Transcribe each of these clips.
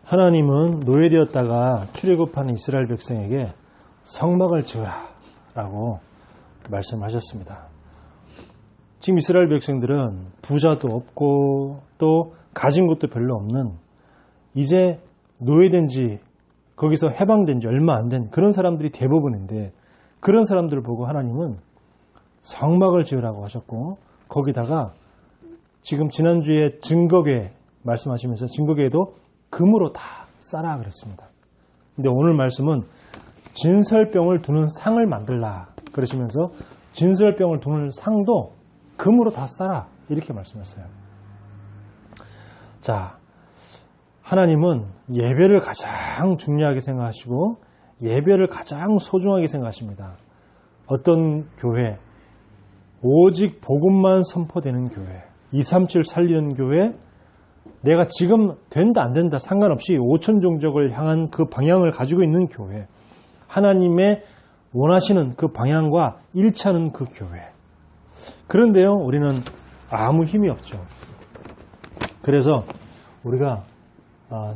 하나님은 노예되었다가 출애굽하는 이스라엘 백성에게 성막을 지으라 라고 말씀하셨습니다. 지금 이스라엘 백성들은 부자도 없고 또 가진 것도 별로 없는 이제 노예된 지 거기서 해방된 지 얼마 안 된 그런 사람들이 대부분인데 그런 사람들을 보고 하나님은 성막을 지으라고 하셨고 거기다가 지금 지난주에 증거궤 말씀하시면서 증거궤도 금으로 다 싸라 그랬습니다. 근데 오늘 말씀은 진설병을 두는 상을 만들라 그러시면서 진설병을 두는 상도 금으로 다 싸라 이렇게 말씀했어요. 자, 하나님은 예배를 가장 중요하게 생각하시고 예배를 가장 소중하게 생각하십니다. 어떤 교회, 오직 복음만 선포되는 교회, 237 살리는 교회, 내가 지금 된다 안 된다 상관없이 오천 종족을 향한 그 방향을 가지고 있는 교회, 하나님의 원하시는 그 방향과 일치하는 그 교회. 그런데요, 우리는 아무 힘이 없죠. 그래서 우리가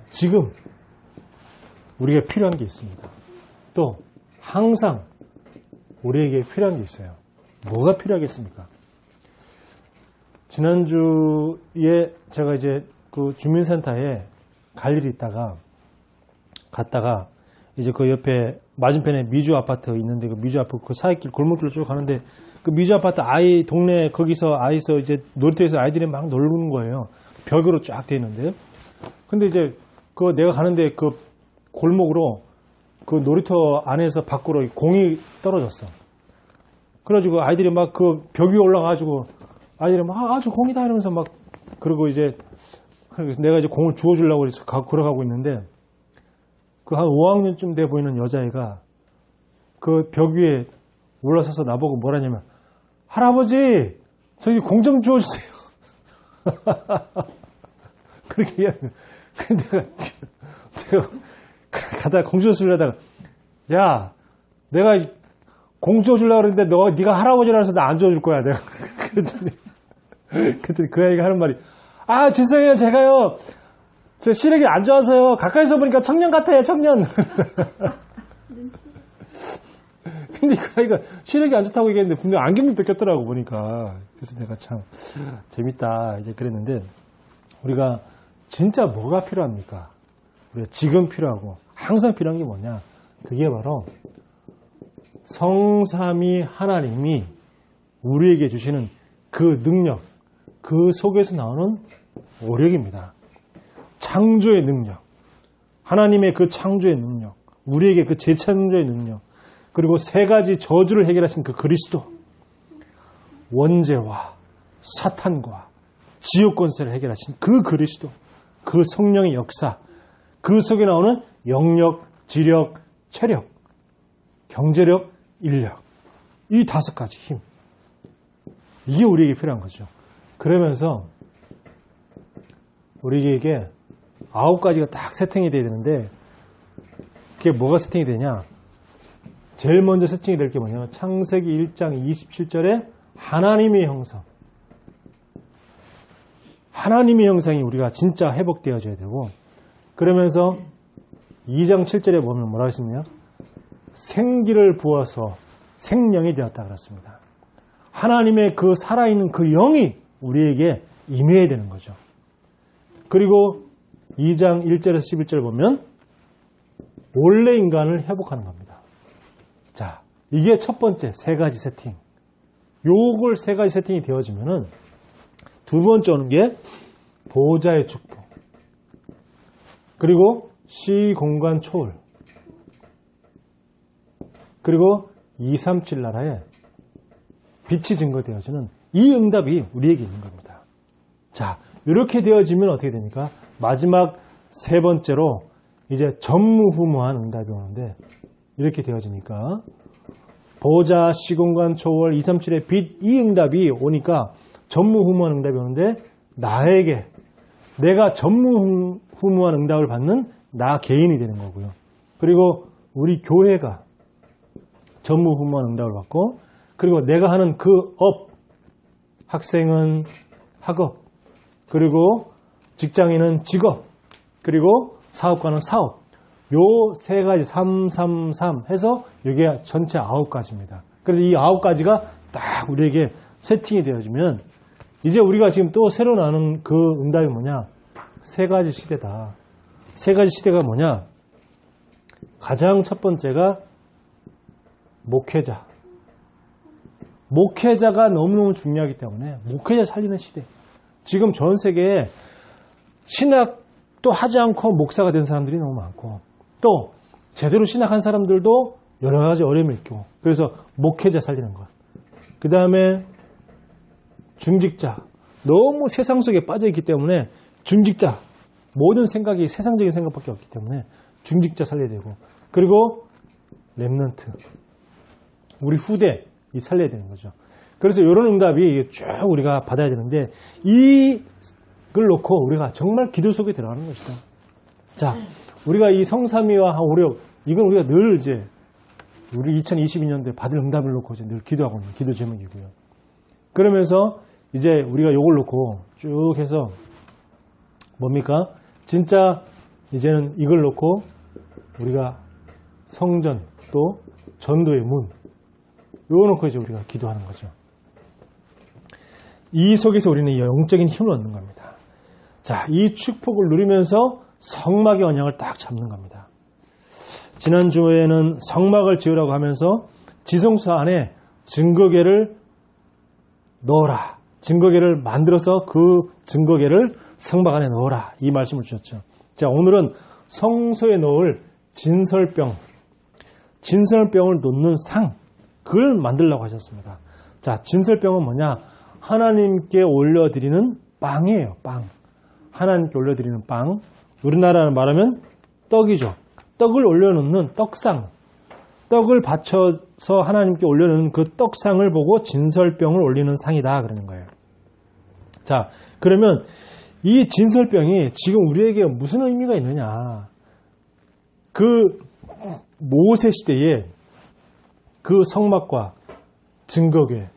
지금 우리가 필요한 게 있습니다. 또 항상 우리에게 필요한 게 있어요. 뭐가 필요하겠습니까? 지난주에 제가 이제 그 주민센터에 갈 일이 있다가 갔다가 이제 그 옆에 맞은편에 미주 아파트 있는데 그 미주 아파트 그 사이길 골목길로 쭉 가는데 그 미주 아파트 아이 동네 거기서 아이서 이제 놀이터에서 아이들이 막 놀는 거예요. 벽으로 쫙 돼 있는데. 근데 이제 그 내가 가는데 그 골목으로 그 놀이터 안에서 밖으로 공이 떨어졌어. 그래가지고 아이들이 막 그 벽 위에 올라가가지고 아이들이 막 저 공이다 이러면서 막 그러고 이제 내가 이제 공을 주워주려고 그래서 걸어가고 있는데 그 한 5학년쯤 돼 보이는 여자애가 그 벽 위에 올라서서 나보고 뭐라냐면 할아버지 저기 공 좀 주워주세요. 그렇게 이야기해요. 내가 가다가 공 주워주려다가 야 내가 공 주워주려고 그랬는데 네가 할아버지라 해서 나 안 주워줄 거야 내가. 그랬더니 그 아이가 하는 말이 죄송해요 제가요 저 시력이 안 좋아서요 가까이서 보니까 청년 같아요 청년. 근데 그 아이가 시력이 안 좋다고 얘기했는데 분명 안경도 꼈더라고 보니까. 그래서 내가 참 재밌다 이제 그랬는데 우리가 진짜 뭐가 필요합니까? 우리가 지금 필요하고 항상 필요한 게 뭐냐? 그게 바로 성삼위 하나님이 우리에게 주시는 그 능력, 그 속에서 나오는 오력입니다. 창조의 능력, 하나님의 그 창조의 능력, 우리에게 그 재창조의 능력, 그리고 세 가지 저주를 해결하신 그 그리스도, 원죄와 사탄과 지옥 권세를 해결하신 그 그리스도, 그 성령의 역사, 그 속에 나오는 영력, 지력, 체력, 경제력, 인력, 이 5가지 힘, 이게 우리에게 필요한 거죠. 그러면서 우리에게 9가지가 딱 세팅이 돼야 되는데 그게 뭐가 세팅이 되냐? 제일 먼저 세팅이 될 게 뭐냐면 창세기 1장 27절에 하나님의 형상, 하나님의 형상이 우리가 진짜 회복되어져야 되고, 그러면서 2장 7절에 보면 뭐라고 했습니까? 생기를 부어서 생명이 되었다 그랬습니다. 하나님의 그 살아있는 그 영이 우리에게 임해야 되는 거죠. 그리고 2장 1절에서 11절 보면 원래 인간을 회복하는 겁니다. 자, 이게 첫 번째 3가지 세팅. 요걸 3가지 세팅이 되어지면은 두 번째 오는 게 보호자의 축복, 그리고 시공간 초월, 그리고 237 나라에 빛이 증거되어지는 이 응답이 우리에게 있는 겁니다. 자, 이렇게 되어지면 어떻게 됩니까? 마지막 3번째로 이제 전무후무한 응답이 오는데, 이렇게 되어지니까 보호자, 시공간, 초월, 237의 빛, 이 응답이 오니까 전무후무한 응답이 오는데 나에게, 내가 전무후무한 응답을 받는 나 개인이 되는 거고요. 그리고 우리 교회가 전무후무한 응답을 받고, 그리고 내가 하는 그 업, 학생은 학업, 그리고 직장인은 직업, 그리고 사업가는 사업. 요 세 가지 333 해서 이게 전체 9가지입니다. 그래서 이 9가지가 딱 우리에게 세팅이 되어지면 이제 우리가 지금 또 새로 나는 그 응답이 뭐냐? 세 가지 시대다. 세 가지 시대가 뭐냐? 가장 첫 번째가 목회자. 목회자가 너무너무 중요하기 때문에 목회자 살리는 시대. 지금 전 세계에 신학도 하지 않고 목사가 된 사람들이 너무 많고 또 제대로 신학한 사람들도 여러 가지 어려움을 있고 그래서 목회자 살리는 것. 그 다음에 중직자. 너무 세상 속에 빠져있기 때문에 중직자. 모든 생각이 세상적인 생각밖에 없기 때문에 중직자 살려야 되고 그리고 렘넌트. 우리 후대 살려야 되는 거죠. 그래서 이런 응답이 쭉 우리가 받아야 되는데 이걸 놓고 우리가 정말 기도 속에 들어가는 것이다. 자, 우리가 이 성삼위와 오력 이건 우리가 늘 이제 우리 2022년도에 받을 응답을 놓고 이제 늘 기도하고 있는 기도 제목이고요. 그러면서 이제 우리가 요걸 놓고 쭉 해서 뭡니까? 진짜 이제는 이걸 놓고 우리가 성전 또 전도의 문 요거 놓고 이제 우리가 기도하는 거죠. 이 속에서 우리는 영적인 힘을 얻는 겁니다. 자, 이 축복을 누리면서 성막의 언약을 딱 잡는 겁니다. 지난주에는 성막을 지으라고 하면서 지성소 안에 증거궤를 넣어라. 증거궤를 만들어서 그 증거궤를 성막 안에 넣어라. 이 말씀을 주셨죠. 자, 오늘은 성소에 넣을 진설병을 놓는 상, 그걸 만들려고 하셨습니다. 자, 진설병은 뭐냐? 하나님께 올려드리는 빵이에요. 빵. 하나님께 올려드리는 빵. 우리나라로 말하면 떡이죠. 떡을 올려놓는 떡상. 떡을 받쳐서 하나님께 올려놓는 그 떡상을 보고 진설병을 올리는 상이다. 그러는 거예요. 자, 그러면 이 진설병이 지금 우리에게 무슨 의미가 있느냐? 그 모세 시대에 그 성막과 증거궤,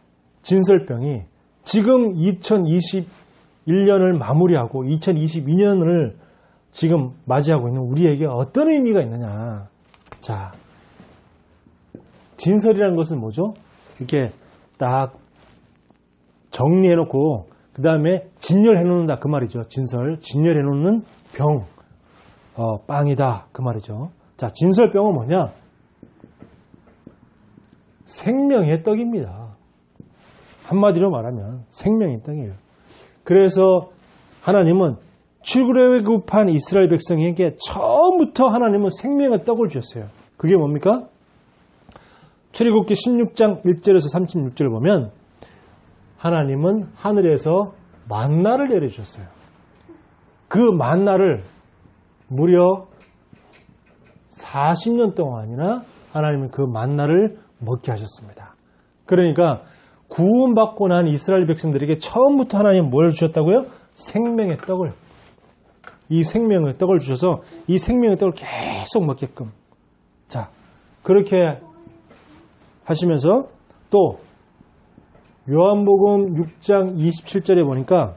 진설병이 지금 2021년을 마무리하고 2022년을 지금 맞이하고 있는 우리에게 어떤 의미가 있느냐? 자, 진설이라는 것은 뭐죠? 이렇게 딱 정리해놓고 그 다음에 진열해놓는다 그 말이죠. 진열해놓는 병, 빵이다 그 말이죠. 자, 진설병은 뭐냐? 생명의 떡입니다. 한마디로 말하면 생명의 떡이에요. 그래서 하나님은 출애굽한 이스라엘 백성에게 처음부터 하나님은 생명의 떡을 주셨어요. 그게 뭡니까? 출애굽기 16장 1절에서 36절을 보면 하나님은 하늘에서 만나를 내려주셨어요. 그 만나를 무려 40년 동안이나 하나님은 그 만나를 먹게 하셨습니다. 그러니까 구원받고 난 이스라엘 백성들에게 처음부터 하나님 뭘 주셨다고요? 생명의 떡을. 이 생명의 떡을 주셔서 이 생명의 떡을 계속 먹게끔. 자, 그렇게 하시면서 또 요한복음 6장 27절에 보니까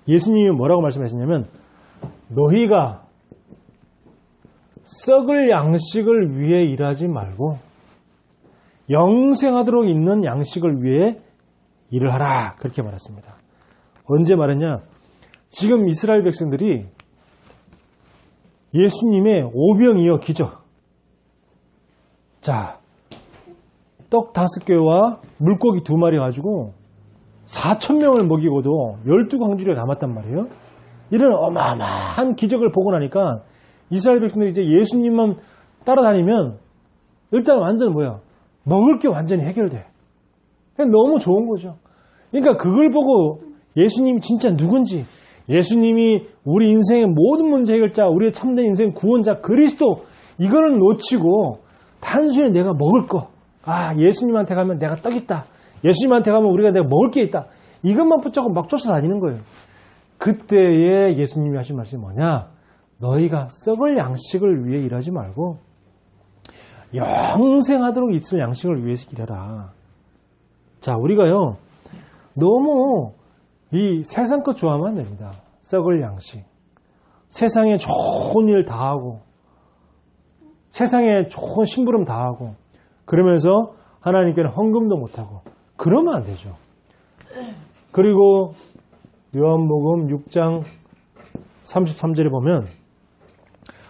예수님이 뭐라고 말씀하셨냐면 너희가 썩을 양식을 위해 일하지 말고 영생하도록 있는 양식을 위해 일을 하라. 그렇게 말했습니다. 언제 말했냐? 지금 이스라엘 백성들이 예수님의 오병이어 기적. 자, 떡 5개와 물고기 2마리 가지고 4,000명을 먹이고도 12광주리가 남았단 말이에요. 이런 어마어마한 기적을 보고 나니까 이스라엘 백성들이 이제 예수님만 따라다니면 일단 완전 뭐야? 먹을 게 완전히 해결돼. 너무 좋은 거죠. 그러니까 그걸 보고 예수님이 진짜 누군지, 예수님이 우리 인생의 모든 문제 해결자, 우리의 참된 인생 구원자 그리스도, 이거는 놓치고 단순히 내가 먹을 거, 예수님한테 가면 내가 떡 있다, 예수님한테 가면 내가 먹을 게 있다, 이것만 붙잡고 막 쫓아다니는 거예요. 그때에 예수님이 하신 말씀이 뭐냐? 너희가 썩을 양식을 위해 일하지 말고 영생하도록 있을 양식을 위해서 일해라. 자, 우리가요 너무 이 세상 것 좋아하면 안 됩니다. 썩을 양식. 세상에 좋은 일 다 하고 세상에 좋은 심부름 다 하고 그러면서 하나님께는 헌금도 못하고 그러면 안 되죠. 그리고 요한복음 6장 33절에 보면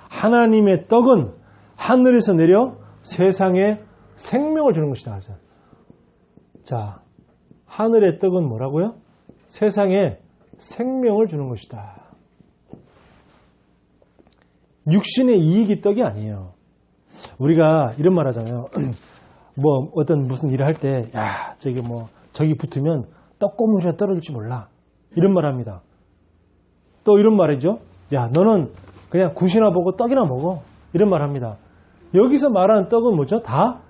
하나님의 떡은 하늘에서 내려 세상에 생명을 주는 것이다. 자, 하늘의 떡은 뭐라고요? 세상에 생명을 주는 것이다. 육신의 이익이 떡이 아니에요. 우리가 이런 말 하잖아요. 뭐 어떤 무슨 일을 할 때 야, 저기 붙으면 떡고물이라 떨어질지 몰라. 이런 말 합니다. 또 이런 말이죠. 야, 너는 그냥 굿이나 보고 떡이나 먹어. 이런 말 합니다. 여기서 말하는 떡은 뭐죠? 다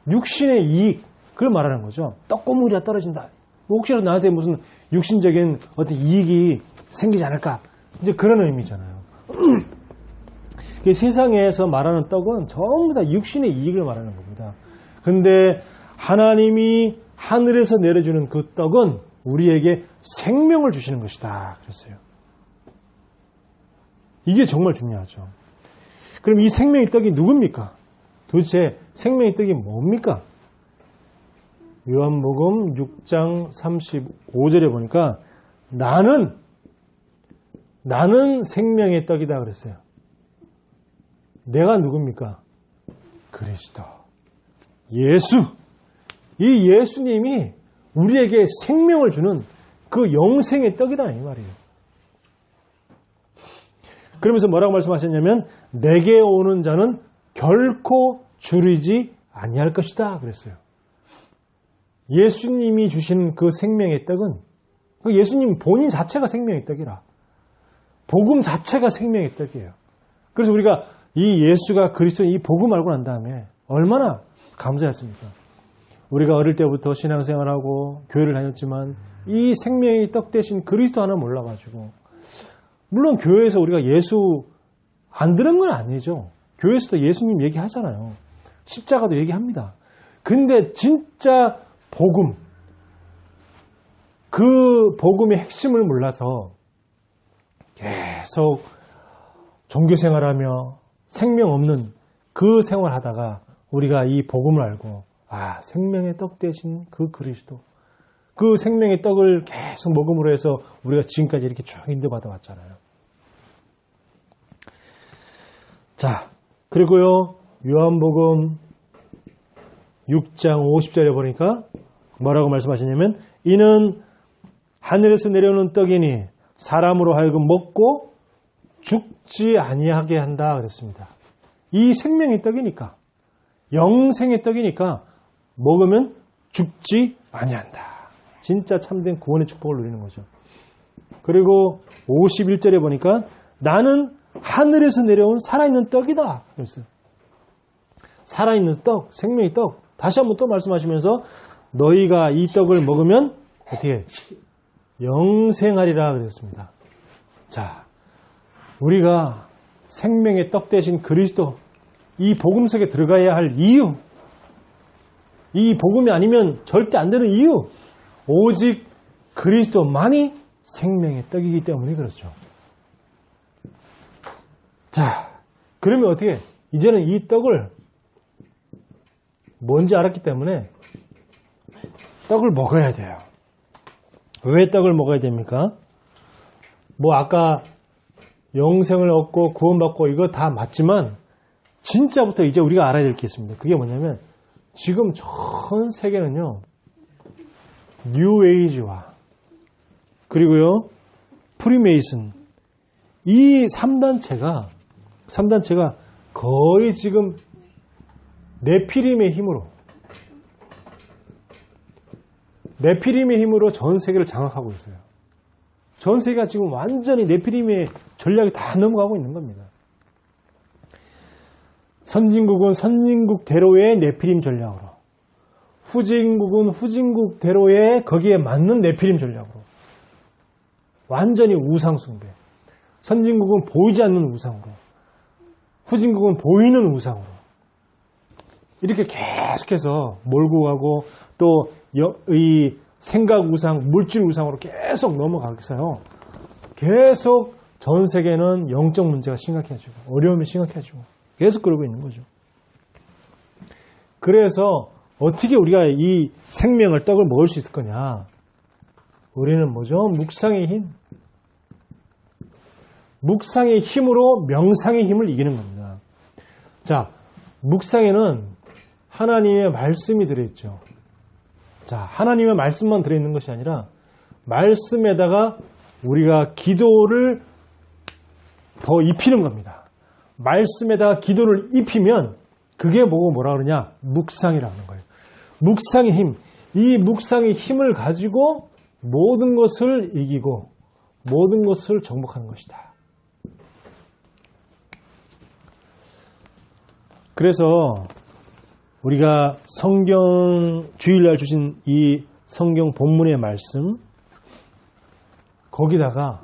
육신의 이익. 그걸 말하는 거죠. 떡고물이라 떨어진다. 혹시라도 나한테 무슨 육신적인 어떤 이익이 생기지 않을까. 이제 그런 의미잖아요. 세상에서 말하는 떡은 전부 다 육신의 이익을 말하는 겁니다. 근데 하나님이 하늘에서 내려주는 그 떡은 우리에게 생명을 주시는 것이다. 그랬어요. 이게 정말 중요하죠. 그럼 이 생명의 떡이 누굽니까? 도대체 생명의 떡이 뭡니까? 요한복음 6장 35절에 보니까 나는 생명의 떡이다 그랬어요. 내가 누굽니까? 그리스도. 예수. 이 예수님이 우리에게 생명을 주는 그 영생의 떡이다 이 말이에요. 그러면서 뭐라고 말씀하셨냐면 내게 오는 자는 결코 줄이지 아니할 것이다 그랬어요. 예수님이 주신 그 생명의 떡은 그 예수님 본인 자체가 생명의 떡이라. 복음 자체가 생명의 떡이에요. 그래서 우리가 이 예수가 그리스도인 이 복음 알고 난 다음에 얼마나 감사했습니까? 우리가 어릴 때부터 신앙생활하고 교회를 다녔지만 이 생명의 떡 대신 그리스도 하나 몰라가지고 물론 교회에서 우리가 예수 안 들은 건 아니죠. 교회에서도 예수님 얘기하잖아요. 십자가도 얘기합니다. 근데 진짜 복음, 그 복음의 핵심을 몰라서 계속 종교생활하며 생명 없는 그 생활하다가 우리가 이 복음을 알고 생명의 떡 대신 그 그리스도, 그 생명의 떡을 계속 먹음으로 해서 우리가 지금까지 이렇게 쭉 인도받아 왔잖아요. 자, 그리고요 요한복음 6장 50절에 보니까 뭐라고 말씀하시냐면 이는 하늘에서 내려오는 떡이니 사람으로 하여금 먹고 죽지 아니하게 한다 그랬습니다. 이 생명의 떡이니까 영생의 떡이니까 먹으면 죽지 아니한다. 진짜 참된 구원의 축복을 누리는 거죠. 그리고 51절에 보니까 나는 하늘에서 내려온 살아있는 떡이다. 그랬어요. 살아있는 떡, 생명의 떡. 다시 한번 또 말씀하시면서 너희가 이 떡을 먹으면 어떻게 영생하리라 그랬습니다. 자, 우리가 생명의 떡 대신 그리스도 이 복음 속에 들어가야 할 이유, 이 복음이 아니면 절대 안 되는 이유, 오직 그리스도만이 생명의 떡이기 때문에 그렇죠. 자, 그러면 어떻게? 이제는 이 떡을 뭔지 알았기 때문에 떡을 먹어야 돼요. 왜 떡을 먹어야 됩니까? 뭐 아까 영생을 얻고 구원받고 이거 다 맞지만 진짜부터 이제 우리가 알아야 될 게 있습니다. 그게 뭐냐면 지금 전 세계는요 뉴에이지와 그리고요 프리메이슨 이 3단체가 거의 지금 네피림의 힘으로 전 세계를 장악하고 있어요. 전 세계가 지금 완전히 네피림의 전략이 다 넘어가고 있는 겁니다. 선진국은 선진국대로의 네피림 전략으로, 후진국은 후진국대로의 거기에 맞는 네피림 전략으로 완전히 우상숭배. 선진국은 보이지 않는 우상으로, 후진국은 보이는 우상으로 이렇게 계속해서 몰고 가고 또 이 생각 우상, 물질 우상으로 계속 넘어가겠어요. 계속 전 세계는 영적 문제가 심각해지고 어려움이 심각해지고 계속 그러고 있는 거죠. 그래서 어떻게 우리가 이 생명을 떡을 먹을 수 있을 거냐? 우리는 뭐죠? 묵상의 힘. 묵상의 힘으로 명상의 힘을 이기는 겁니다. 자, 묵상에는 하나님의 말씀이 들어있죠. 자, 하나님의 말씀만 들어있는 것이 아니라 말씀에다가 우리가 기도를 더 입히는 겁니다. 말씀에다가 기도를 입히면 그게 뭐라 그러냐? 묵상이라는 거예요. 묵상의 힘. 이 묵상의 힘을 가지고 모든 것을 이기고 모든 것을 정복하는 것이다. 그래서 우리가 성경 주일날 주신 이 성경 본문의 말씀 거기다가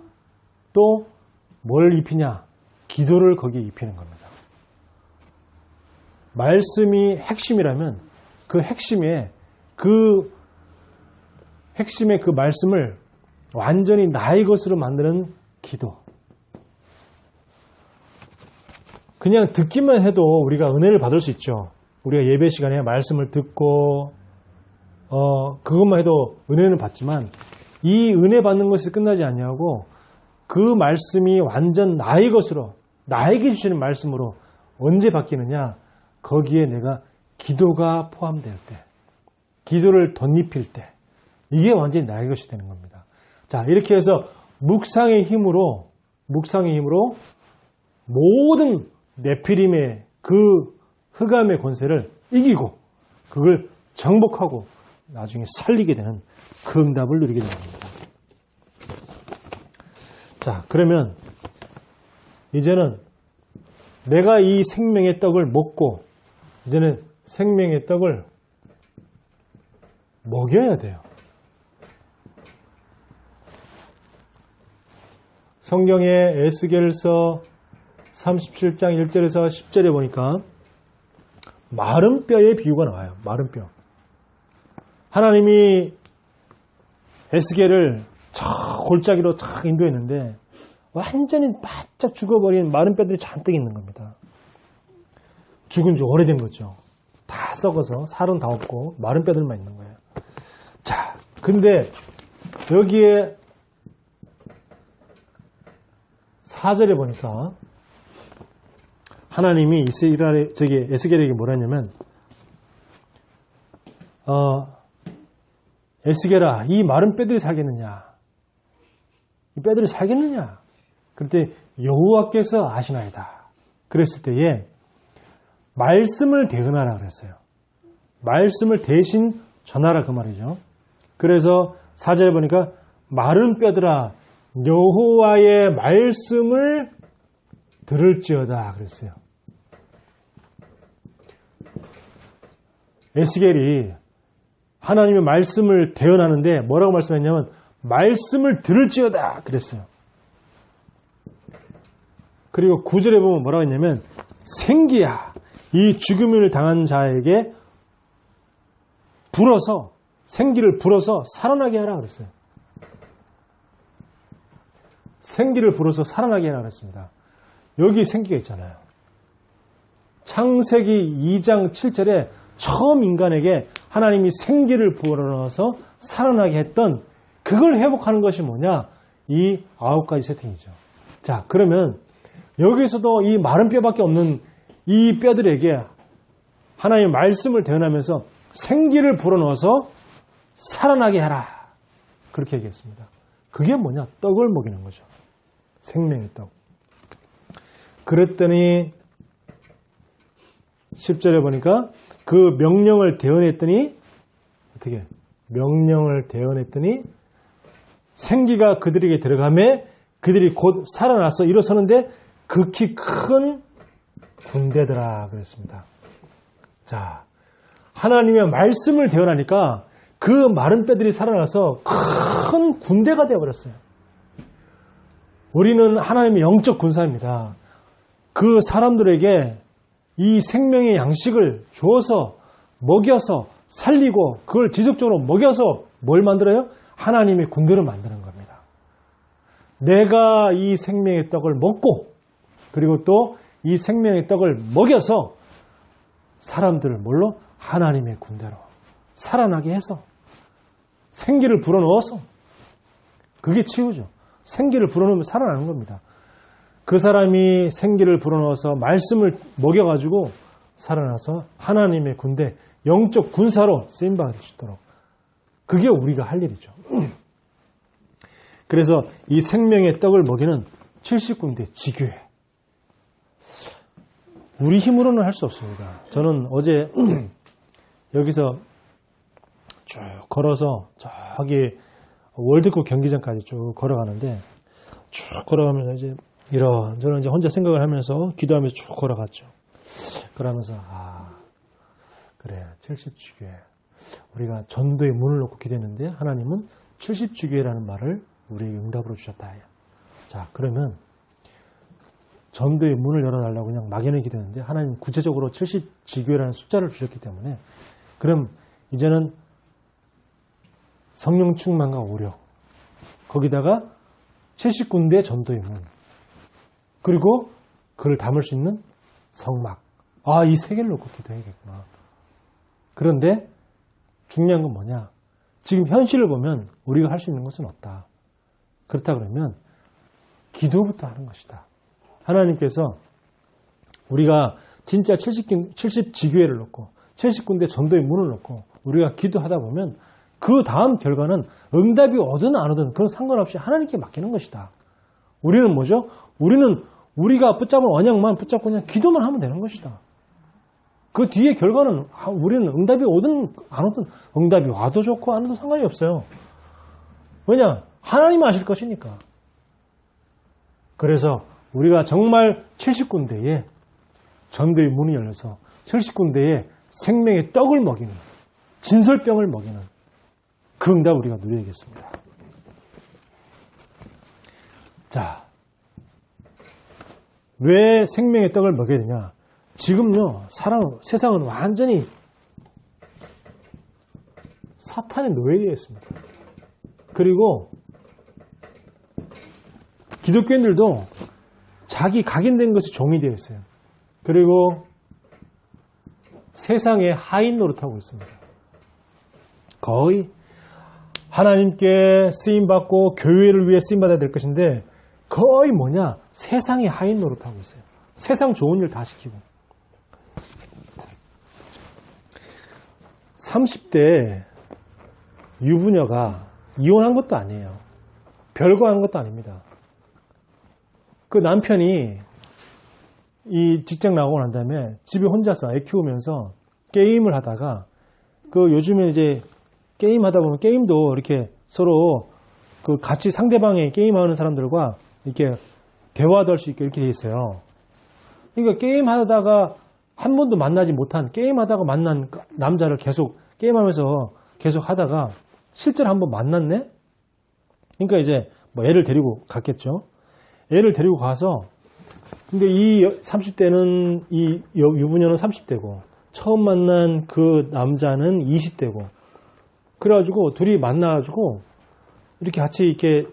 또 뭘 입히냐? 기도를 거기에 입히는 겁니다. 말씀이 핵심이라면 그 핵심의 그 말씀을 완전히 나의 것으로 만드는 기도. 그냥 듣기만 해도 우리가 은혜를 받을 수 있죠. 우리가 예배 시간에 말씀을 듣고 그것만 해도 은혜는 받지만 이 은혜 받는 것이 끝나지 아니하고 그 말씀이 완전 나의 것으로 나에게 주시는 말씀으로 언제 바뀌느냐? 거기에 내가 기도가 포함될 때, 기도를 덧입힐 때 이게 완전히 나의 것이 되는 겁니다. 자, 이렇게 해서 묵상의 힘으로 모든 네피림의 그 흑암의 권세를 이기고 그걸 정복하고 나중에 살리게 되는 그 응답을 누리게 되는 겁니다. 자, 그러면 이제는 내가 이 생명의 떡을 먹고 이제는 생명의 떡을 먹여야 돼요. 성경의 에스겔서 37장 1절에서 10절에 보니까 마른 뼈의 비유가 나와요. 마른 뼈. 하나님이 에스겔을 골짜기로 탁 인도했는데 완전히 바짝 죽어버린 마른 뼈들이 잔뜩 있는 겁니다. 죽은 지 오래된 거죠. 다 썩어서 살은 다 없고 마른 뼈들만 있는 거예요. 자, 근데 여기에 4절에 보니까 하나님이 에스겔에게 뭐라 했냐면 에스겔아, 이 마른 뼈들이 살겠느냐? 이 뼈들이 살겠느냐? 그때 여호와께서 아시나이다. 그랬을 때에 말씀을 대언하라 그랬어요. 말씀을 대신 전하라 그 말이죠. 그래서 4절에 보니까 마른 뼈들아 여호와의 말씀을 들을지어다 그랬어요. 에스겔이 하나님의 말씀을 대언하는데 뭐라고 말씀했냐면 말씀을 들을지어다 그랬어요. 그리고 9절에 보면 뭐라고 했냐면 생기야 이 죽음을 당한 자에게 불어서 생기를 불어서 살아나게 하라 그랬어요. 생기를 불어서 살아나게 하라 그랬습니다. 여기 생기가 있잖아요. 창세기 2장 7절에 처음 인간에게 하나님이 생기를 불어넣어서 살아나게 했던 그걸 회복하는 것이 뭐냐? 이 9가지 세팅이죠. 자, 그러면 여기서도 이 마른 뼈밖에 없는 이 뼈들에게 하나님의 말씀을 대언하면서 생기를 불어넣어서 살아나게 하라. 그렇게 얘기했습니다. 그게 뭐냐? 떡을 먹이는 거죠. 생명의 떡. 그랬더니 10절에 보니까 그 명령을 대언했더니 어떻게? 명령을 대언했더니 생기가 그들에게 들어가매 그들이 곧 살아나서 일어서는데 극히 큰 군대더라 그랬습니다. 자, 하나님의 말씀을 대언하니까 그 마른 뼈들이 살아나서 큰 군대가 되어버렸어요. 우리는 하나님의 영적 군사입니다. 그 사람들에게 이 생명의 양식을 주어서 먹여서 살리고 그걸 지속적으로 먹여서 뭘 만들어요? 하나님의 군대를 만드는 겁니다. 내가 이 생명의 떡을 먹고 그리고 또 이 생명의 떡을 먹여서 사람들을 뭘로? 하나님의 군대로 살아나게 해서 생기를 불어넣어서 그게 치유죠. 생기를 불어넣으면 살아나는 겁니다. 그 사람이 생기를 불어넣어서 말씀을 먹여가지고 살아나서 하나님의 군대, 영적 군사로 쓰임받을 수 있도록 그게 우리가 할 일이죠. 그래서 이 생명의 떡을 먹이는 70군데 지교회. 우리 힘으로는 할 수 없습니다. 저는 어제 여기서 쭉 걸어서 저기 월드컵 경기장까지 쭉 걸어가는데 쭉 걸어가면서 이제 저는 이제 혼자 생각을 하면서 기도하면서 쭉 걸어갔죠. 그러면서 그래 70주교회 우리가 전도의 문을 놓고 기도했는데 하나님은 70주교회라는 말을 우리에게 응답으로 주셨다. 자 그러면 전도의 문을 열어달라고 그냥 막연히 기도했는데 하나님 구체적으로 70지교회라는 숫자를 주셨기 때문에 그럼 이제는 성령 충만과 오력 거기다가 70군데 전도의 문 그리고 그를 담을 수 있는 성막 이 세 개를 놓고 기도해야겠구나. 그런데 중요한 건 뭐냐 지금 현실을 보면 우리가 할 수 있는 것은 없다. 그렇다 그러면 기도부터 하는 것이다. 하나님께서 우리가 진짜 70지교회를 놓고 70군데 전도의 문을 놓고 우리가 기도하다 보면 그 다음 결과는 응답이 오든 안 오든 그건 상관없이 하나님께 맡기는 것이다. 우리는 뭐죠? 우리는 우리가 붙잡은 언약만 붙잡고 그냥 기도만 하면 되는 것이다. 그 뒤에 결과는 우리는 응답이 오든 안 오든 응답이 와도 좋고 안 와도 상관이 없어요. 왜냐? 하나님 아실 것이니까. 그래서 우리가 정말 70군데에 전도의 문이 열려서 70군데에 생명의 떡을 먹이는 진설병을 먹이는 그 응답 우리가 누려야겠습니다. 자, 왜 생명의 떡을 먹여야 되냐? 지금요, 세상은 완전히 사탄의 노예에 있습니다. 그리고 기독교인들도 자기 각인된 것이 종이 되어 있어요. 그리고 세상의 하인 노릇하고 있습니다. 거의 하나님께 쓰임받고 교회를 위해 쓰임받아야 될 것인데 거의 뭐냐? 세상의 하인 노릇하고 있어요. 세상 좋은 일 다 시키고. 30대 유부녀가 이혼한 것도 아니에요. 별거 한 것도 아닙니다. 그 남편이 이 직장 나오고 난 다음에 집에 혼자서 애 키우면서 게임을 하다가 그 요즘에 이제 게임 하다 보면 게임도 이렇게 서로 그 같이 상대방의 게임하는 사람들과 이렇게 대화도 할 수 있게 이렇게 돼 있어요. 그러니까 게임 하다가 한 번도 만나지 못한 게임 하다가 만난 남자를 계속 게임하면서 계속 하다가 실제로 한번 만났네? 그러니까 이제 뭐 애를 데리고 갔겠죠. 애를 데리고 가서 근데 이 30대는 이 유부녀는 30대고 처음 만난 그 남자는 20대고 그래가지고 둘이 만나가지고 이렇게 같이 이렇게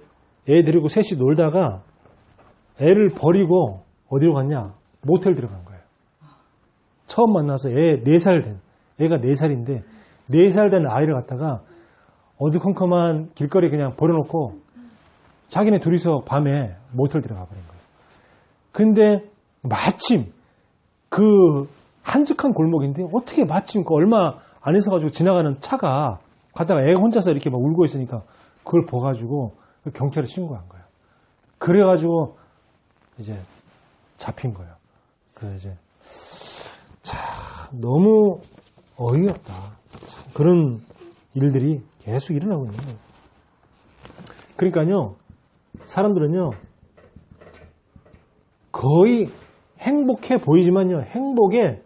애 데리고 셋이 놀다가 애를 버리고 어디로 갔냐? 모텔 들어간 거예요. 처음 만나서 애 4살 된 애가 4살인데 4살 된 아이를 갖다가 어두컴컴한 길거리에 그냥 버려놓고 자기네 둘이서 밤에 모텔 들어가 버린 거예요. 근데 마침 그 한적한 골목인데 어떻게 마침 그 얼마 안 있어가지고 지나가는 차가 가다가 애가 혼자서 이렇게 막 울고 있으니까 그걸 봐가지고 경찰에 신고한 거예요. 그래가지고 이제 잡힌 거예요. 그래서 이제 너무 어이없다. 그런 일들이 계속 일어나고 있는 거예요. 그러니까요, 사람들은요, 거의 행복해 보이지만요, 행복에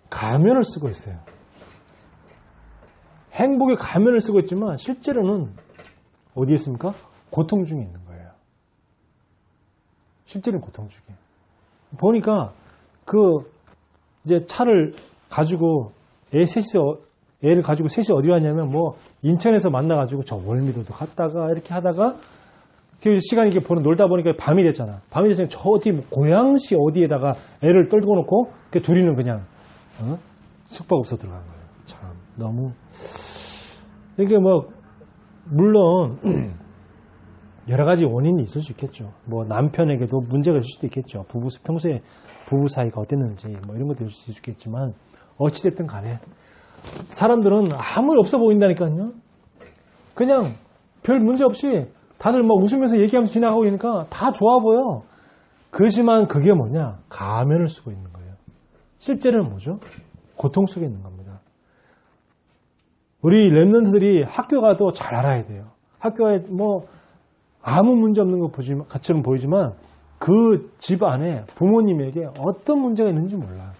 가면을 쓰고 있어요. 행복에 가면을 쓰고 있지만, 실제로는 어디에 있습니까? 고통 중에 있는 거예요. 실제로는 고통 중에. 보니까, 이제 차를 가지고, 애를 가지고 셋이 어디 갔냐면, 인천에서 만나가지고 저 월미도도 갔다가, 이렇게 하다가, 그 시간이 이렇게 놀다 보니까 밤이 됐잖아. 밤이 됐으니까 저 어디 뭐 고양시 어디에다가 애를 떨고 놓고 그 둘이는 그냥 숙박업소 들어간 거예요. 참 너무 이게 뭐 물론 여러 가지 원인이 있을 수 있겠죠. 뭐 남편에게도 문제가 있을 수도 있겠죠. 평소에 부부 사이가 어땠는지 뭐 이런 것도 있을 수 있겠지만 어찌됐든 간에 사람들은 아무 일 없어 보인다니까요. 그냥 별 문제 없이 다들 막 웃으면서 얘기하면서 지나가고 있으니까 다 좋아 보여. 그지만 그게 뭐냐? 가면을 쓰고 있는 거예요. 실제로는 뭐죠? 고통 속에 있는 겁니다. 우리 랩런트들이 학교 가도 잘 알아야 돼요. 학교에 뭐 아무 문제 없는 것처럼 보이지만 그 집 안에 부모님에게 어떤 문제가 있는지 몰라요.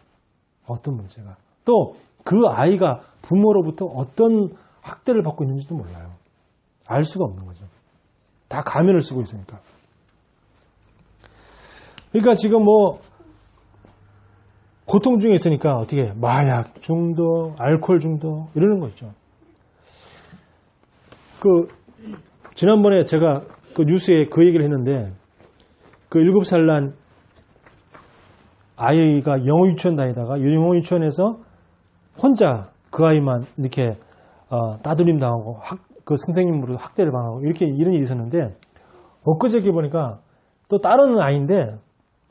어떤 문제가. 또 그 아이가 부모로부터 어떤 학대를 받고 있는지도 몰라요. 알 수가 없는 거죠. 다 가면을 쓰고 있으니까. 그러니까 지금 뭐 고통 중에 있으니까 어떻게 마약 중독, 알코올 중독 이러는 거 있죠. 지난번에 제가 그 뉴스에 그 얘기를 했는데 그 7살 난 아이가 영어 유치원 다니다가 영어 유치원에서 혼자 그 아이만 이렇게 따돌림 당하고 그 선생님으로 학대를 당하고 이런 일이 있었는데 엊그저께 보니까 또 다른 아이인데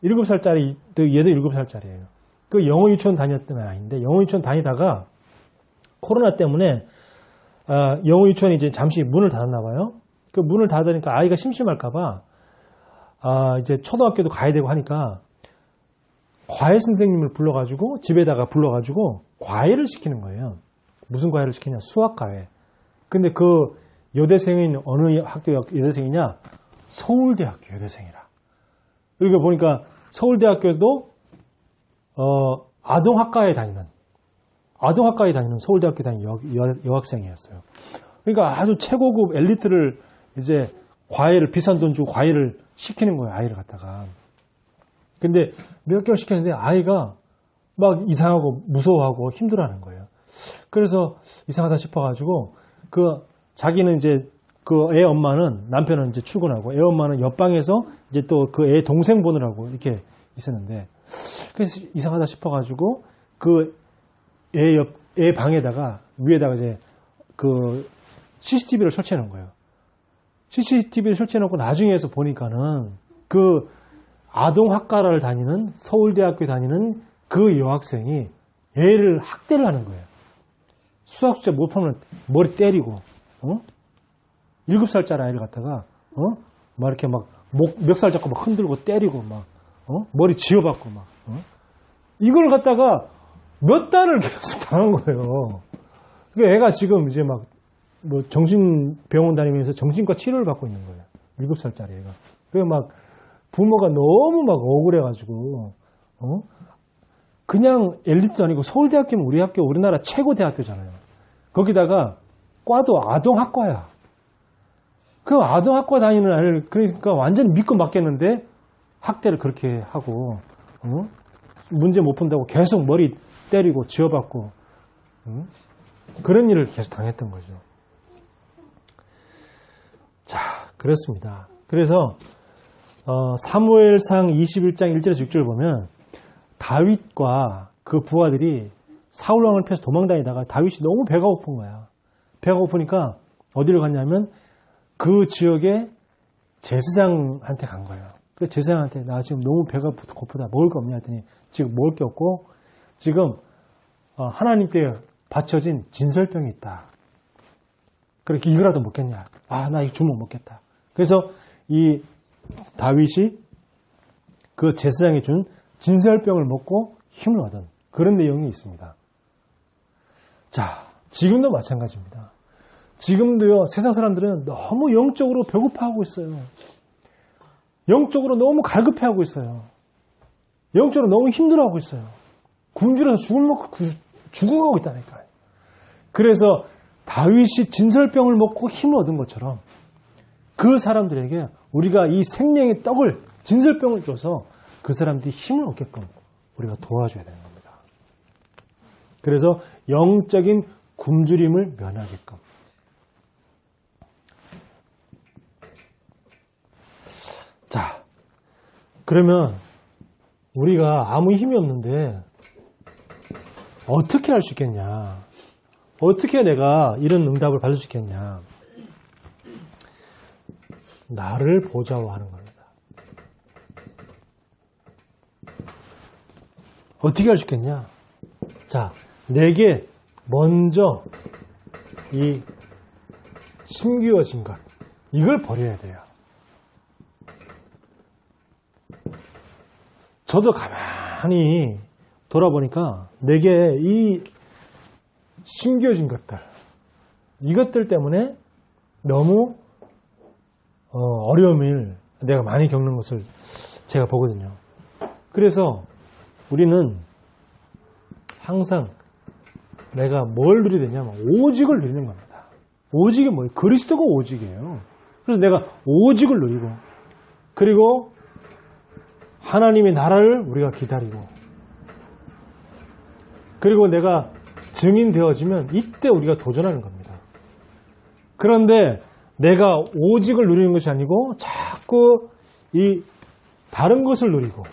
7살짜리 얘도 7살짜리예요. 그 영어 유치원 다녔던 아이인데 영어 유치원 다니다가 코로나 때문에 영어 유치원이 이제 잠시 문을 닫았나 봐요. 그 문을 닫으니까 아이가 심심할까봐 이제 초등학교도 가야 되고 하니까 과외 선생님을 불러가지고 집에다가 불러가지고 과외를 시키는 거예요. 무슨 과외를 시키냐? 수학 과외. 근데 그 여대생인 어느 학교 여대생이냐? 서울대학교 여대생이라. 그리고 보니까 서울대학교도 아동학과에 다니는 서울대학교 다니는 여학생이었어요. 그러니까 아주 최고급 엘리트를 이제 비싼 돈 주고 과외를 시키는 거예요. 아이를 갖다가. 근데 몇 개월 시켰는데 아이가 막 이상하고 무서워하고 힘들어하는 거예요. 그래서 이상하다 싶어가지고 자기는 이제 그 애 엄마는 남편은 이제 출근하고 애 엄마는 옆방에서 이제 또 그 애 동생 보느라고 이렇게 있었는데 그래서 이상하다 싶어가지고 그 애 방에다가 위에다가 이제 그 CCTV를 설치해 놓은 거예요. CCTV를 설치해 놓고 나중에서 보니까는 그 아동학과를 다니는 서울대학교 다니는 그 여학생이 애를 학대를 하는 거예요. 수학 숙제 못 풀면 머리 때리고 7살짜리 아이를 갖다가 막 이렇게 막 멱살 잡고 막 흔들고 때리고 막 머리 쥐어박고 막 이걸 갖다가 몇 달을 계속 당한 거예요. 그러니까 애가 지금 이제 막 뭐 정신병원 다니면서 정신과 치료를 받고 있는 거예요. 7살짜리 애가. 그래서 막 부모가 너무 막 억울해가지고 그냥 엘리트도 아니고 서울대학교면 우리나라 최고 대학교잖아요. 거기다가 과도 아동학과야. 그 아동학과 다니는 아이를 그러니까 완전히 믿고 맡겼는데 학대를 그렇게 하고 문제 못 푼다고 계속 머리 때리고 쥐어박고 그런 일을 계속 당했던 거죠. 자, 그렇습니다. 그래서 사무엘상 21장 1절에서 6절을 보면 다윗과 그 부하들이 사울왕을 피해서 도망다니다가 다윗이 너무 배가 고픈 거야. 배가 고프니까 어디를 갔냐면 그 지역의 제사장한테 간 거예요. 그 제사장한테 나 지금 너무 배가 고프다. 먹을 거 없냐 했더니 지금 먹을 게 없고 지금 하나님께 바쳐진 진설병이 있다. 그렇게 이거라도 먹겠냐. 나 이거 주면 먹겠다. 그래서 이 다윗이 그 제사장이 준 진설병을 먹고 힘을 얻은 그런 내용이 있습니다. 자, 지금도 마찬가지입니다. 지금도요, 세상 사람들은 너무 영적으로 배고파하고 있어요. 영적으로 너무 갈급해하고 있어요. 영적으로 너무 힘들어하고 있어요. 굶주려서 죽어가고 있다니까요. 그래서 다윗이 진설병을 먹고 힘을 얻은 것처럼 그 사람들에게 우리가 이 생명의 떡을 진설병을 줘서 그 사람들이 힘을 얻게끔 우리가 도와줘야 되는 겁니다. 그래서 영적인 굶주림을 면하게끔. 그러면 우리가 아무 힘이 없는데 어떻게 할 수 있겠냐? 어떻게 내가 이런 응답을 받을 수 있겠냐? 나를 보자고 하는 겁니다. 어떻게 할 수 있겠냐? 자, 내게 먼저 이 심기어진 것, 이걸 버려야 돼요. 저도 가만히 돌아보니까 내게 이 심겨진 것들, 이것들 때문에 너무 어려움을 내가 많이 겪는 것을 제가 보거든요. 그래서 우리는 항상 내가 뭘 누려야 되냐면 오직을 누리는 겁니다. 오직이 뭐예요? 그리스도가 오직이에요. 그래서 내가 오직을 누리고, 그리고 하나님의 나라를 우리가 기다리고, 그리고 내가 증인 되어지면 이때 우리가 도전하는 겁니다. 그런데 내가 오직을 누리는 것이 아니고 자꾸 이 다른 것을 누리고,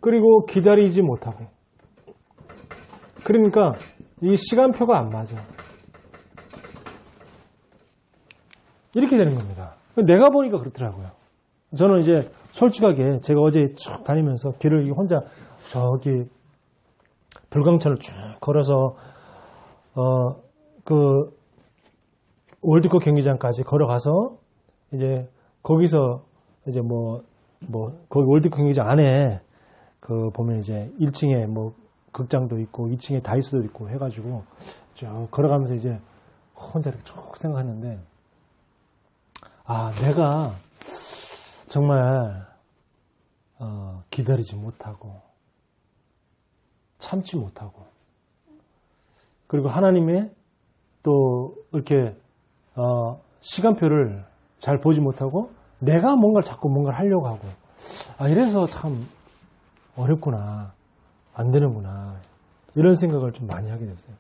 그리고 기다리지 못하고, 그러니까 이 시간표가 안 맞아. 이렇게 되는 겁니다. 내가 보니까 그렇더라고요. 저는 이제 솔직하게 제가 어제 쭉 다니면서 길을 혼자 저기 불광천을 쭉 걸어서 그 월드컵 경기장까지 걸어가서 이제 거기서 이제 거기 월드컵 경기장 안에 그 보면 이제 1층에 뭐 극장도 있고 2층에 다이소도 있고 해가지고 쭉 걸어가면서 이제 혼자 이렇게 쭉 생각했는데, 아, 내가 정말 기다리지 못하고 참지 못하고, 그리고 하나님의 또 이렇게 시간표를 잘 보지 못하고 내가 자꾸 뭔가를 하려고 하고, 아, 이래서 참 어렵구나, 안 되는구나, 이런 생각을 좀 많이 하게 됐어요.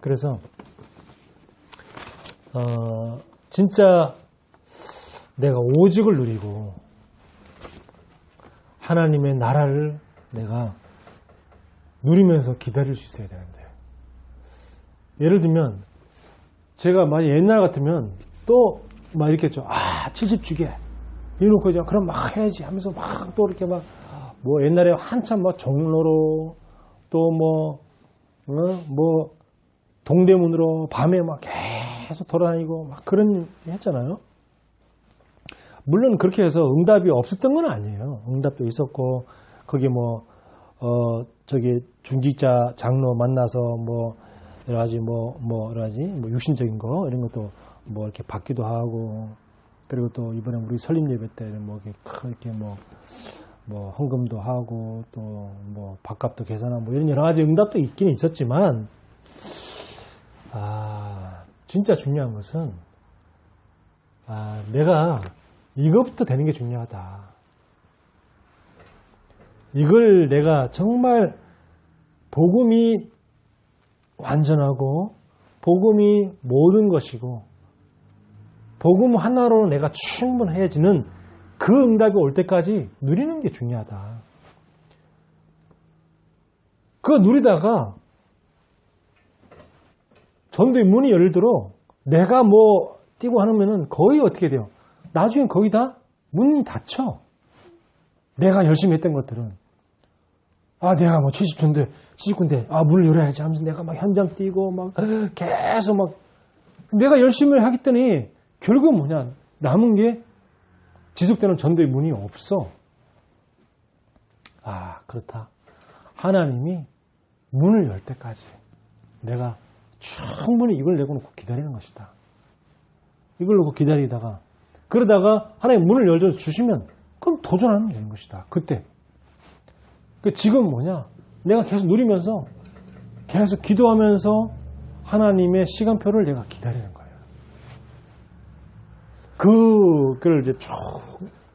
그래서 진짜 내가 오직을 누리고 하나님의 나라를 내가 누리면서 기다릴 수 있어야 되는데, 예를 들면 제가 만약 옛날 같으면 또 막 이렇게 했죠. 70주게 이놓고 이제 그럼 막 해야지 하면서 막 또 이렇게 막 옛날에 한참 막 종로로 또 동대문으로 밤에 막 계속 돌아다니고 막 그런 했잖아요. 물론 그렇게 해서 응답이 없었던 건 아니에요. 응답도 있었고, 거기 저기 중직자 장로 만나서 여러 가지 육신적인 거 이런 것도 이렇게 받기도 하고, 그리고 또 이번에 우리 설립 예배 때 이렇게 헌금도 하고, 또 밥값도 계산하고 이런 여러 가지 응답도 있긴 있었지만, 진짜 중요한 것은 내가 이것부터 되는 게 중요하다. 이걸 내가 정말 복음이 완전하고 복음이 모든 것이고 복음 하나로 내가 충분해지는 그 응답이 올 때까지 누리는 게 중요하다. 그거 누리다가 전도의 문이 열리도록 내가 뛰고 하면은 거의 어떻게 돼요? 나중엔 거의 다 문이 닫혀. 내가 열심히 했던 것들은. 내가 70군데, 문을 열어야지 하면서 내가 막 현장 뛰고 계속 내가 열심히 하겠더니 결국은 뭐냐? 남은 게 지속되는 전도의 문이 없어. 그렇다. 하나님이 문을 열 때까지 내가 충분히 이걸 내고 기다리는 것이다. 이걸 놓고 기다리다가, 그러다가 하나님 문을 열어주시면 그럼 도전하면 되는 것이다. 그때. 지금 뭐냐? 내가 계속 누리면서 계속 기도하면서 하나님의 시간표를 내가 기다리는 거예요. 그걸 이제 쭉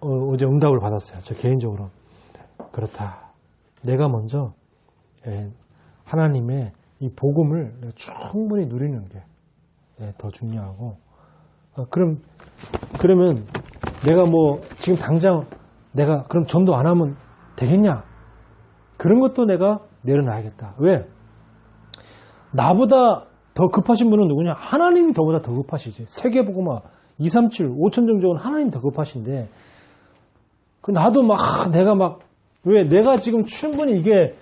어제 응답을 받았어요. 저 개인적으로. 그렇다. 내가 먼저 하나님의 이 복음을 내가 충분히 누리는 게 더 중요하고, 그러면 내가 뭐 지금 당장 내가 그럼 전도 안 하면 되겠냐? 그런 것도 내가 내려놔야겠다. 왜? 나보다 더 급하신 분은 누구냐? 하나님이 저보다 더 급하시지. 세계복음화 237, 5천정적은 하나님이 더 급하신데 나도 막 내가 막 왜 내가 지금 충분히 이게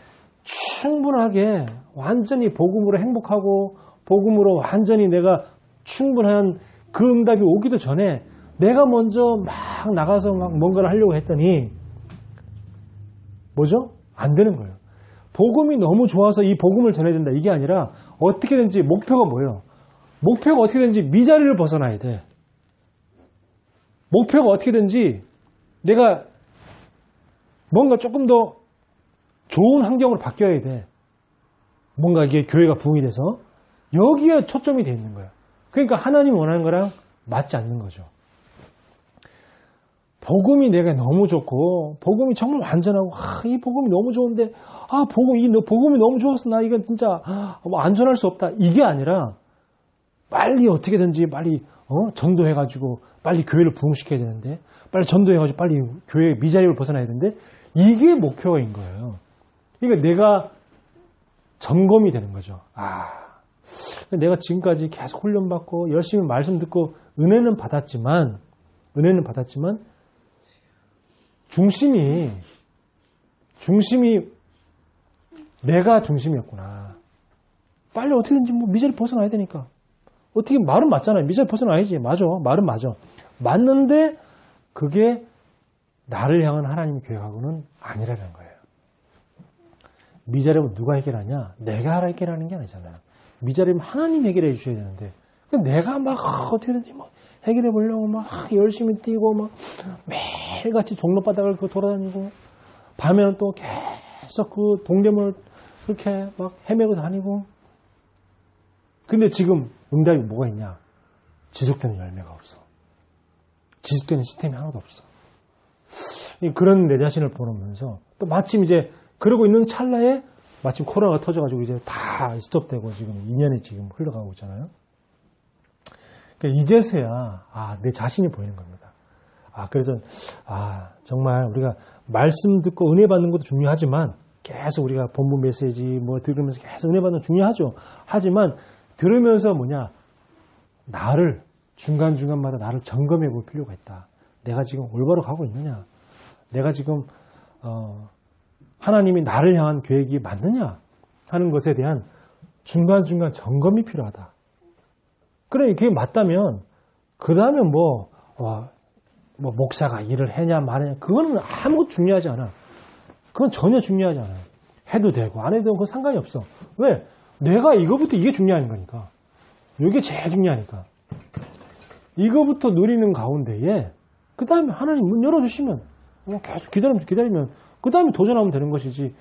충분하게 완전히 복음으로 행복하고 복음으로 완전히 내가 충분한 그 응답이 오기도 전에 내가 먼저 막 나가서 막 뭔가를 하려고 했더니 뭐죠? 안 되는 거예요. 복음이 너무 좋아서 이 복음을 전해야 된다. 이게 아니라 어떻게든지 목표가 뭐예요? 목표가 어떻게든지 미자리를 벗어나야 돼. 목표가 어떻게든지 내가 뭔가 조금 더 좋은 환경으로 바뀌어야 돼. 뭔가 이게 교회가 부흥이 돼서 여기에 초점이 돼 있는 거예요. 그러니까 하나님이 원하는 거랑 맞지 않는 거죠. 복음이 내가 너무 좋고 복음이 정말 완전하고 이 복음이 너무 좋은데 복음이 너무 좋아서 나 이건 진짜 안전할 수 없다. 이게 아니라 빨리 어떻게든지 빨리 전도해가지고 빨리 교회를 부흥시켜야 되는데 빨리 전도해가지고 빨리 교회 미자립을 벗어나야 되는데 이게 목표인 거예요. 그러니까 내가 점검이 되는 거죠. 내가 지금까지 계속 훈련받고 열심히 말씀 듣고 은혜는 받았지만 중심이 내가 중심이었구나. 빨리 어떻게든지 미자리 벗어나야 되니까. 어떻게 말은 맞잖아요. 미자리 벗어나야지. 맞아. 말은 맞아. 맞는데 그게 나를 향한 하나님의 계획하고는 아니라는 거예요. 미자립은 누가 해결하냐? 내가 해결하는 게 아니잖아요. 미자립은 하나님이 해결해 주셔야 되는데 내가 막 어떻게든지 해결해 보려고 막 열심히 뛰고 막 매일같이 종로바닥을 돌아다니고 밤에는 또 계속 그 동대문을 그렇게 막 헤매고 다니고 근데 지금 응답이 뭐가 있냐? 지속되는 열매가 없어. 지속되는 시스템이 하나도 없어. 그런 내 자신을 보면서 또 마침 이제 그러고 있는 찰나에 마침 코로나가 터져가지고 이제 다 스톱되고 지금 2년이 지금 흘러가고 있잖아요. 그러니까 이제서야 내 자신이 보이는 겁니다. 그래서 정말 우리가 말씀 듣고 은혜 받는 것도 중요하지만 계속 우리가 본문 메시지 들으면서 계속 은혜 받는 거 중요하죠. 하지만 들으면서 나를 중간중간마다 나를 점검해 볼 필요가 있다. 내가 지금 올바로 가고 있느냐? 내가 지금 하나님이 나를 향한 계획이 맞느냐 하는 것에 대한 중간중간 점검이 필요하다. 그래, 그게 맞다면 그 다음에 목사가 일을 해냐 말하냐 그거는 아무것도 중요하지 않아. 그건 전혀 중요하지 않아요. 해도 되고 안 해도 되고 그건 상관이 없어. 왜? 내가 이거부터 이게 중요한 거니까. 이게 제일 중요하니까. 이거부터 누리는 가운데에 그 다음에 하나님 문 열어주시면 계속 기다리면 그 다음에 도전하면 되는 것이지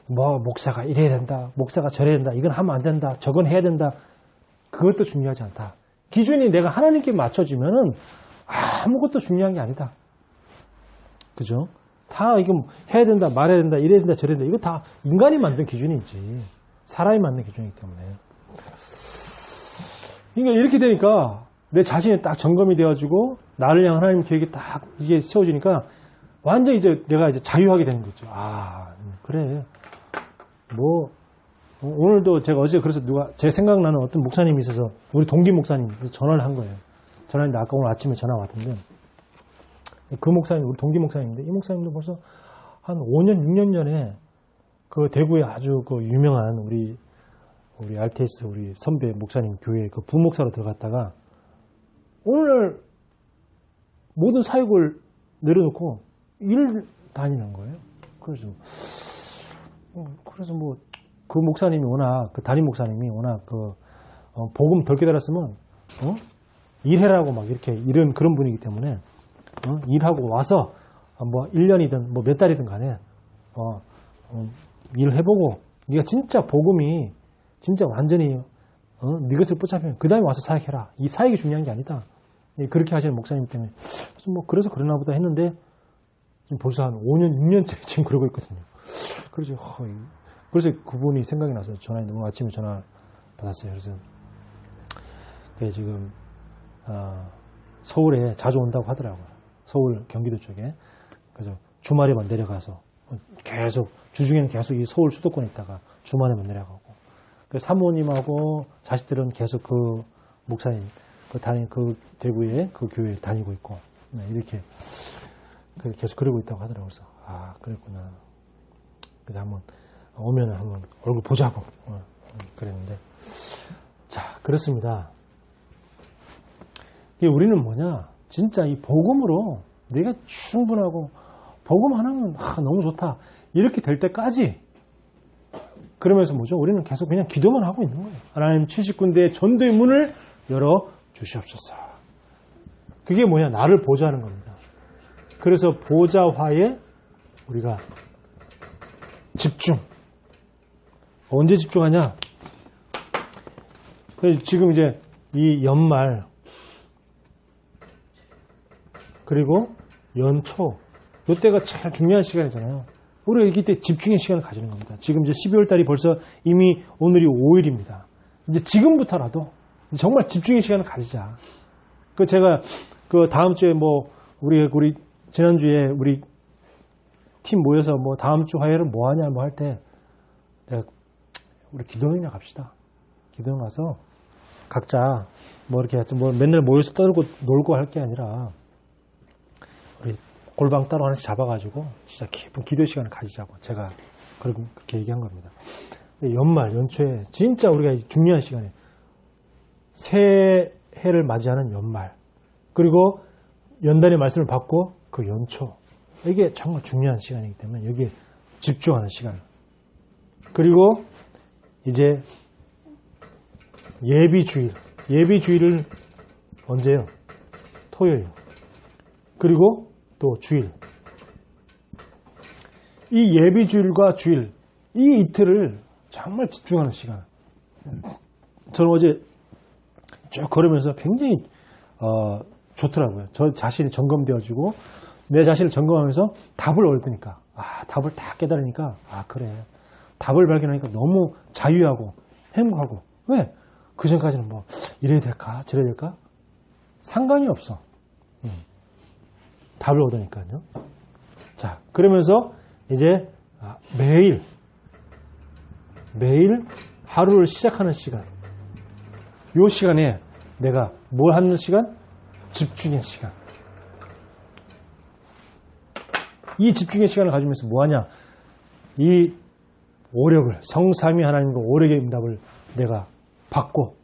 목사가 이래야 된다 목사가 저래야 된다 이건 하면 안 된다 저건 해야 된다 그것도 중요하지 않다. 기준이 내가 하나님께 맞춰지면은 아무것도 중요한 게 아니다. 그죠? 다 이거 해야 된다 말해야 된다 이래야 된다 저래야 된다 이거 다 인간이 만든 기준이지 사람이 만든 기준이기 때문에 그러니까 이렇게 되니까 내 자신이 딱 점검이 되어지고 나를 향한 하나님 계획이 딱 이게 세워지니까 완전 이제 내가 이제 자유하게 되는 거죠. 그래. 오늘도 제가 어제 그래서 제 생각나는 어떤 목사님이 있어서 우리 동기 목사님 전화를 한 거예요. 전화했는데 아까 오늘 아침에 전화 왔던데 그 목사님 우리 동기 목사님인데 이 목사님도 벌써 한 5년 6년 전에 그 대구에 아주 그 유명한 우리 RTS 우리 선배 목사님 교회 그 부목사로 들어갔다가 오늘 모든 사역을 내려놓고 일 다니는 거예요. 그래서 그 목사님이 워낙 그 담임 목사님이 워낙 복음 덜 깨달았으면 일해라고 막 이렇게 이런 그런 분이기 때문에 일하고 와서 1년이든 몇 달이든 간에 일을 해보고 네가 진짜 복음이 진짜 완전히 네 것을 붙잡으면 그 다음에 와서 사역해라. 이 사역이 중요한 게 아니다. 그렇게 하시는 목사님 때문에 그래서 그러나 보다 했는데 지금 벌써 한 5년 6년째 지금 그러고 있거든요. 그래서 그분이 생각이 나서 전화했는데 오늘 아침에 전화 받았어요. 그래서 지금 서울에 자주 온다고 하더라고요. 서울 경기도 쪽에. 그래서 주말에만 내려가서 계속 주중에는 계속 이 서울 수도권에 있다가 주말에만 내려가고 그 사모님하고 자식들은 계속 그 목사님 그 대구에 그 교회에 다니고 있고 이렇게 계속 그러고 있다고 하더라고요. 그래서 그랬구나. 그래서 한번 오면은 한번 얼굴 보자고 그랬는데 자 그렇습니다. 우리는 뭐냐 진짜 이 복음으로 내가 충분하고 복음 하나면 너무 좋다 이렇게 될 때까지 그러면서 뭐죠? 우리는 계속 그냥 기도만 하고 있는 거예요. 하나님 70군데의 전도의 문을 열어 주시옵소서. 그게 뭐냐? 나를 보좌하는 겁니다. 그래서 보좌화에 우리가 집중. 언제 집중하냐? 지금 이제 이 연말 그리고 연초 이때가 참 중요한 시간이잖아요. 우리가 이때 집중의 시간을 가지는 겁니다. 지금 이제 12월 달이 벌써 이미 오늘이 5일입니다. 이제 지금부터라도 정말 집중의 시간을 가지자. 제가 다음 주에 우리 지난주에 우리 팀 모여서 다음 주 화요일은 뭐 하냐 할 때 내가 우리 기도회나 갑시다. 기도회 가서 각자 이렇게 맨날 모여서 떨고 놀고 할 게 아니라 우리 골방 따로 하나씩 잡아가지고 진짜 깊은 기도 시간을 가지자고 제가 그렇게 얘기한 겁니다. 연말, 연초에 진짜 우리가 중요한 시간에 새해를 맞이하는 연말 그리고 연단의 말씀을 받고 그 연초 이게 정말 중요한 시간이기 때문에 여기에 집중하는 시간 그리고 이제 예비주일을 언제요? 토요일 그리고 또 주일. 이 예비주일과 주일, 이 이틀을 정말 집중하는 시간. 저는 어제 쭉 걸으면서 굉장히 좋더라고요. 저 자신이 점검되어지고 내 자신을 점검하면서 답을 얻으니까 답을 다 깨달으니까 그래. 답을 발견하니까 너무 자유하고 행복하고 왜? 그전까지는 이래야 될까 저래야 될까? 상관이 없어. 답을 얻으니까요. 자, 그러면서 이제 매일 하루를 시작하는 시간. 이 시간에 내가 뭘 하는 시간? 집중의 시간. 이 집중의 시간을 가지면서 뭐 하냐? 이 오력을, 성삼위 하나님과 오력의 응답을 내가 받고,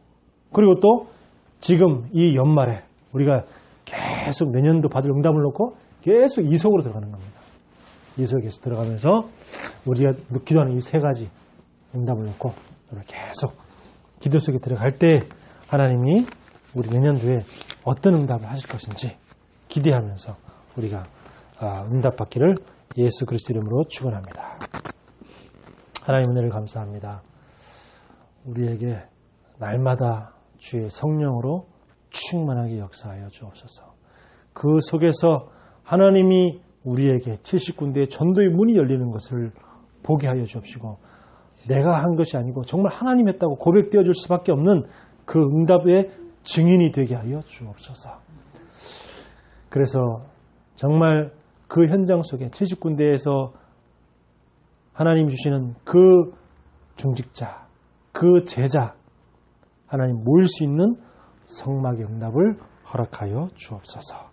그리고 또 지금 이 연말에 우리가 계속 내년도 받을 응답을 놓고 계속 이속으로 들어가는 겁니다. 이속에서 들어가면서 우리가 기도하는 이 세 가지 응답을 놓고 계속 기도 속에 들어갈 때 하나님이 우리 내년도에 어떤 응답을 하실 것인지 기대하면서 우리가 응답받기를 예수 그리스도 이름으로 축원합니다. 하나님 은혜를 감사합니다. 우리에게 날마다 주의 성령으로 충만하게 역사하여 주옵소서. 그 속에서 하나님이 우리에게 70군데의 전도의 문이 열리는 것을 보게 하여 주옵시고 내가 한 것이 아니고 정말 하나님 했다고 고백되어 줄 수밖에 없는 그 응답의 증인이 되게 하여 주옵소서. 그래서 정말 그 현장 속에 70군데에서 하나님 주시는 그 중직자, 그 제자 하나님 모일 수 있는 성막의 응답을 허락하여 주옵소서.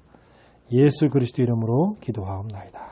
예수 그리스도 이름으로 기도하옵나이다.